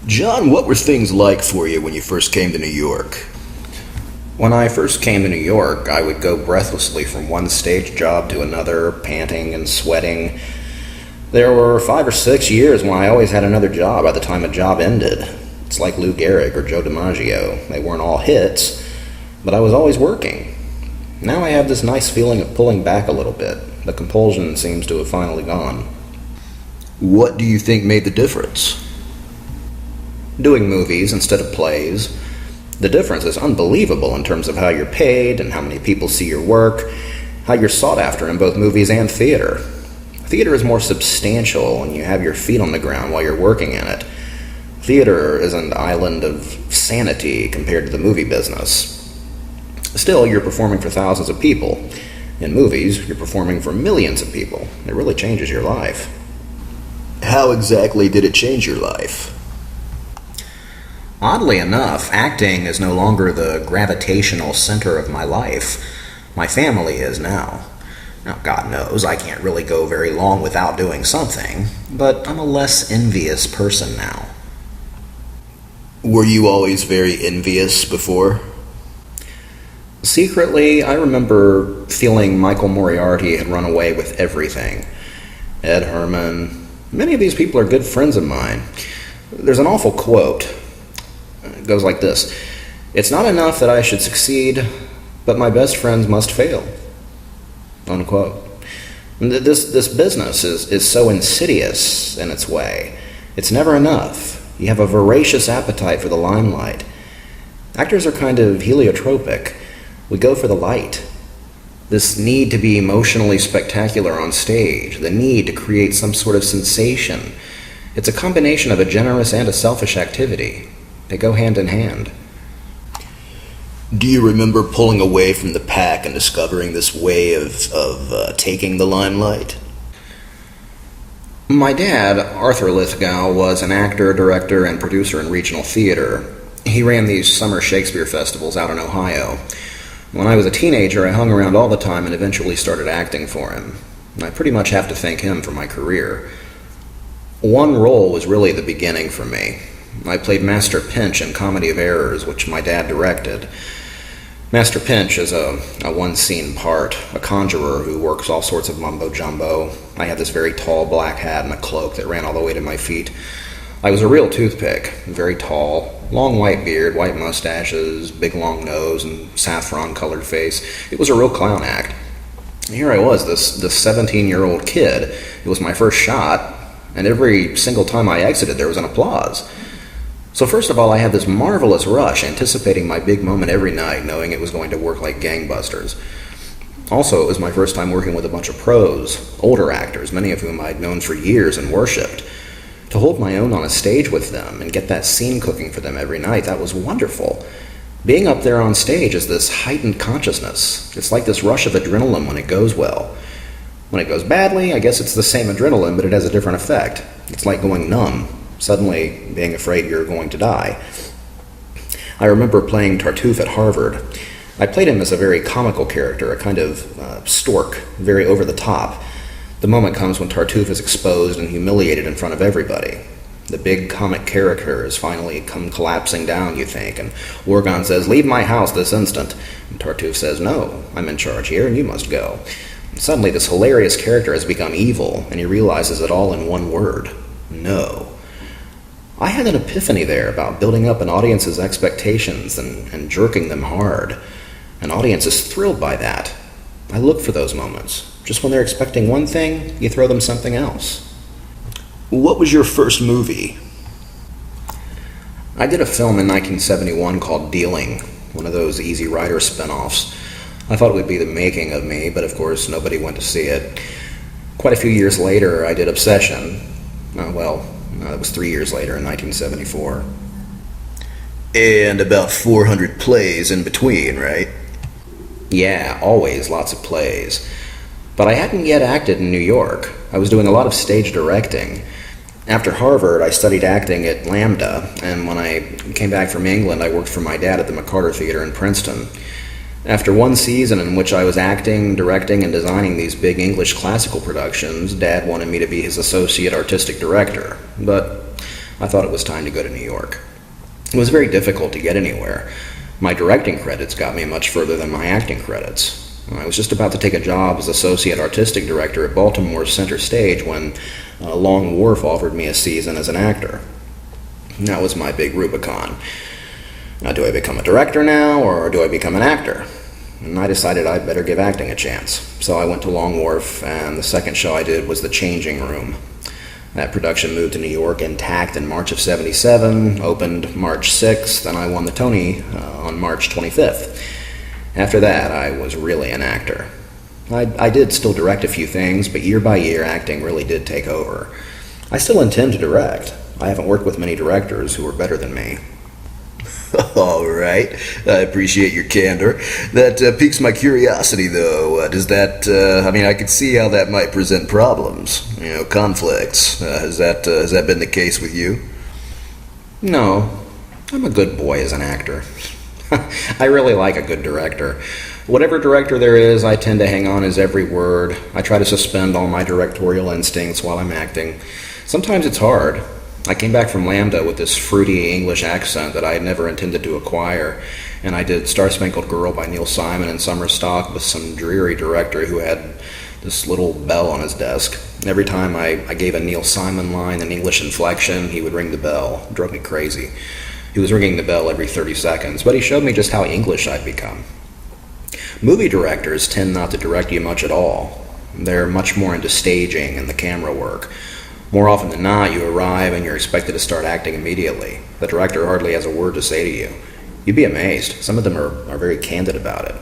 John, what were things like for you when you first came to New York? When I first came to New York, I would go breathlessly from one stage job to another, panting and sweating. There were 5 or 6 years when I always had another job by the time a job ended. It's like Lou Gehrig or Joe DiMaggio. They weren't all hits, but I was always working. Now I have this nice feeling of pulling back a little bit. The compulsion seems to have finally gone. What do you think made the difference? Doing movies instead of plays. The difference is unbelievable in terms of how you're paid and how many people see your work, how you're sought after in both movies and theater. Theater is more substantial and you have your feet on the ground while you're working in it. Theater is an island of sanity compared to the movie business. Still, you're performing for thousands of people. In movies, you're performing for millions of people. It really changes your life. How exactly did it change your life? Oddly enough, acting is no longer the gravitational center of my life. My family is now. Now, God knows I can't really go very long without doing something, but I'm a less envious person now. Were you always very envious before? Secretly, I remember feeling Michael Moriarty had run away with everything. Ed Herman. Many of these people are good friends of mine. There's an awful quote. It goes like this: "It's not enough that I should succeed, but my best friends must fail." Unquote. This business is so insidious in its way. It's never enough. You have a voracious appetite for the limelight. Actors are kind of heliotropic. We go for the light. This need to be emotionally spectacular on stage, the need to create some sort of sensation. It's a combination of a generous and a selfish activity. They go hand in hand. Do you remember pulling away from the pack and discovering this way of taking the limelight? My dad, Arthur Lithgow, was an actor, director, and producer in regional theater. He ran these summer Shakespeare festivals out in Ohio. When I was a teenager, I hung around all the time and eventually started acting for him. I pretty much have to thank him for my career. One role was really the beginning for me. I played Master Pinch in Comedy of Errors, which my dad directed. Master Pinch is a one-scene part, a conjurer who works all sorts of mumbo-jumbo. I had this very tall black hat and a cloak that ran all the way to my feet. I was a real toothpick, very tall, long white beard, white mustaches, big long nose, and saffron-colored face. It was a real clown act. Here I was, this 17-year-old kid. It was my first shot, and every single time I exited, there was an applause. So first of all, I had this marvelous rush, anticipating my big moment every night, knowing it was going to work like gangbusters. Also, it was my first time working with a bunch of pros, older actors, many of whom I'd known for years and worshipped. To hold my own on a stage with them and get that scene cooking for them every night, that was wonderful. Being up there on stage is this heightened consciousness. It's like this rush of adrenaline when it goes well. When it goes badly, I guess it's the same adrenaline, but it has a different effect. It's like going numb, suddenly being afraid you're going to die. I remember playing Tartuffe at Harvard. I played him as a very comical character, a kind of stork, very over the top. The moment comes when Tartuffe is exposed and humiliated in front of everybody. The big comic character has finally come collapsing down, you think, and Orgon says, "Leave my house this instant." And Tartuffe says, "No, I'm in charge here and you must go." And suddenly this hilarious character has become evil, and he realizes it all in one word: no. I had an epiphany there about building up an audience's expectations and jerking them hard. An audience is thrilled by that. I look for those moments. Just when they're expecting one thing, you throw them something else. What was your first movie? I did a film in 1971 called Dealing, one of those Easy Rider spin-offs. I thought it would be the making of me, but of course nobody went to see it. Quite a few years later, I did Obsession. It was 3 years later in 1974. And about 400 plays in between, right? Yeah, always lots of plays. But I hadn't yet acted in New York. I was doing a lot of stage directing. After Harvard, I studied acting at Lambda, and when I came back from England, I worked for my dad at the McCarter Theater in Princeton. After one season in which I was acting, directing, and designing these big English classical productions, Dad wanted me to be his associate artistic director. But I thought it was time to go to New York. It was very difficult to get anywhere. My directing credits got me much further than my acting credits. I was just about to take a job as associate artistic director at Baltimore's Center Stage when Long Wharf offered me a season as an actor. That was my big Rubicon. Now, do I become a director now, or do I become an actor? And I decided I'd better give acting a chance. So I went to Long Wharf, and the second show I did was The Changing Room. That production moved to New York intact in March of '77, opened March 6th, and I won the Tony on March 25th. After that, I was really an actor. I did still direct a few things, but year by year, acting really did take over. I still intend to direct. I haven't worked with many directors who are better than me. All right. I appreciate your candor. That piques my curiosity, though. I could see how that might present problems. Conflicts. Has that been the case with you? No. I'm a good boy as an actor. I really like a good director. Whatever director there is, I tend to hang on his every word. I try to suspend all my directorial instincts while I'm acting. Sometimes it's hard. I came back from Lambda with this fruity English accent that I had never intended to acquire, and I did Star Spangled Girl by Neil Simon in summer stock with some dreary director who had this little bell on his desk. Every time I gave a Neil Simon line in English inflection, he would ring the bell. It drove me crazy. He was ringing the bell every 30 seconds, but he showed me just how English I'd become. Movie directors tend not to direct you much at all. They're much more into staging and the camera work. More often than not, you arrive and you're expected to start acting immediately. The director hardly has a word to say to you. You'd be amazed. Some of them are very candid about it.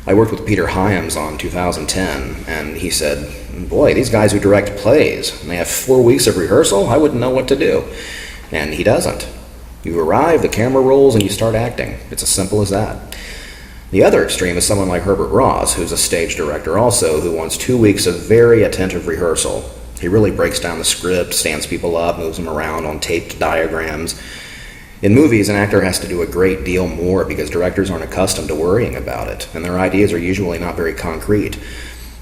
I worked with Peter Hyams on 2010, and he said, "Boy, these guys who direct plays, and they have 4 weeks of rehearsal, I wouldn't know what to do." And he doesn't. You arrive, the camera rolls, and you start acting. It's as simple as that. The other extreme is someone like Herbert Ross, who's a stage director also, who wants 2 weeks of very attentive rehearsal. He really breaks down the script, stands people up, moves them around on taped diagrams. In movies, an actor has to do a great deal more because directors aren't accustomed to worrying about it, and their ideas are usually not very concrete.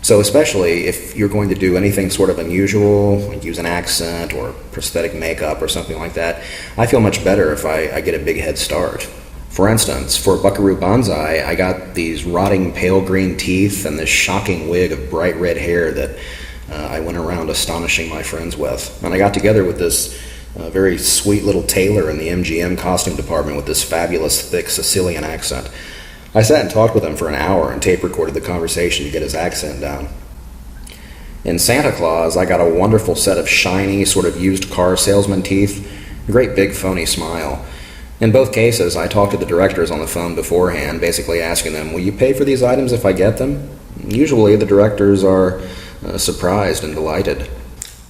So especially if you're going to do anything sort of unusual, like use an accent or prosthetic makeup or something like that, I feel much better if I get a big head start. For instance, for Buckaroo Banzai, I got these rotting pale green teeth and this shocking wig of bright red hair that I went around astonishing my friends with. And I got together with this very sweet little tailor in the MGM costume department with this fabulous thick Sicilian accent. I sat and talked with him for an hour and tape recorded the conversation to get his accent down. In Santa Claus, I got a wonderful set of shiny, sort of used car salesman teeth, a great big phony smile. In both cases, I talked to the directors on the phone beforehand, basically asking them, "Will you pay for these items if I get them?" Usually the directors are surprised and delighted.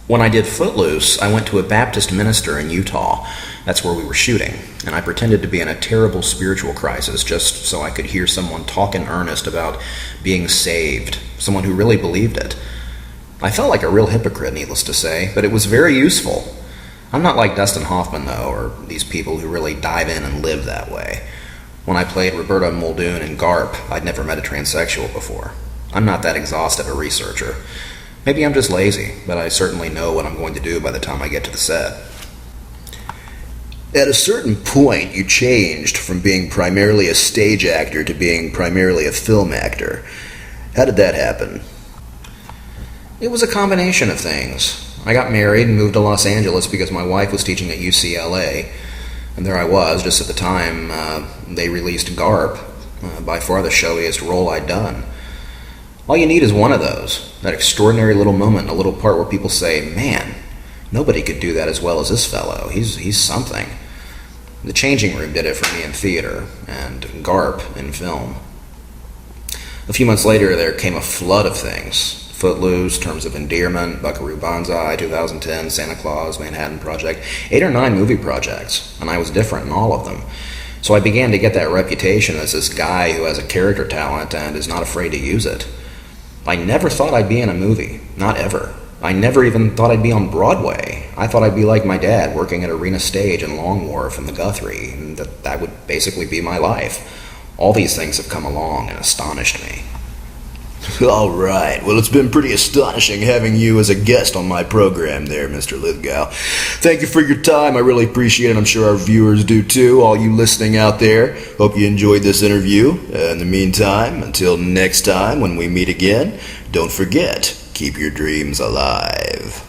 When I did Footloose, I went to a Baptist minister in Utah. That's where we were shooting, and I pretended to be in a terrible spiritual crisis just so I could hear someone talk in earnest about being saved, someone who really believed it. I felt like a real hypocrite, needless to say, but it was very useful. I'm not like Dustin Hoffman, though, or these people who really dive in and live that way. When I played Roberta Muldoon in Garp, I'd never met a transsexual before. I'm not that exhaustive a researcher. Maybe I'm just lazy, but I certainly know what I'm going to do by the time I get to the set. At a certain point, you changed from being primarily a stage actor to being primarily a film actor. How did that happen? It was a combination of things. I got married and moved to Los Angeles because my wife was teaching at UCLA. And there I was, just at the time they released Garp, by far the showiest role I'd done. All you need is one of those, that extraordinary little moment, a little part where people say, "Man, nobody could do that as well as this fellow. He's something." The Changing Room did it for me in theater, and Garp in film. A few months later, there came a flood of things. Footloose, Terms of Endearment, Buckaroo Banzai, 2010, Santa Claus, Manhattan Project, 8 or 9 movie projects, and I was different in all of them. So I began to get that reputation as this guy who has a character talent and is not afraid to use it. I never thought I'd be in a movie, not ever. I never even thought I'd be on Broadway. I thought I'd be like my dad, working at Arena Stage in Long Wharf and the Guthrie, and that would basically be my life. All these things have come along and astonished me. All right. Well, it's been pretty astonishing having you as a guest on my program there, Mr. Lithgow. Thank you for your time. I really appreciate it. I'm sure our viewers do too, all you listening out there. Hope you enjoyed this interview. In the meantime, until next time when we meet again, don't forget, keep your dreams alive.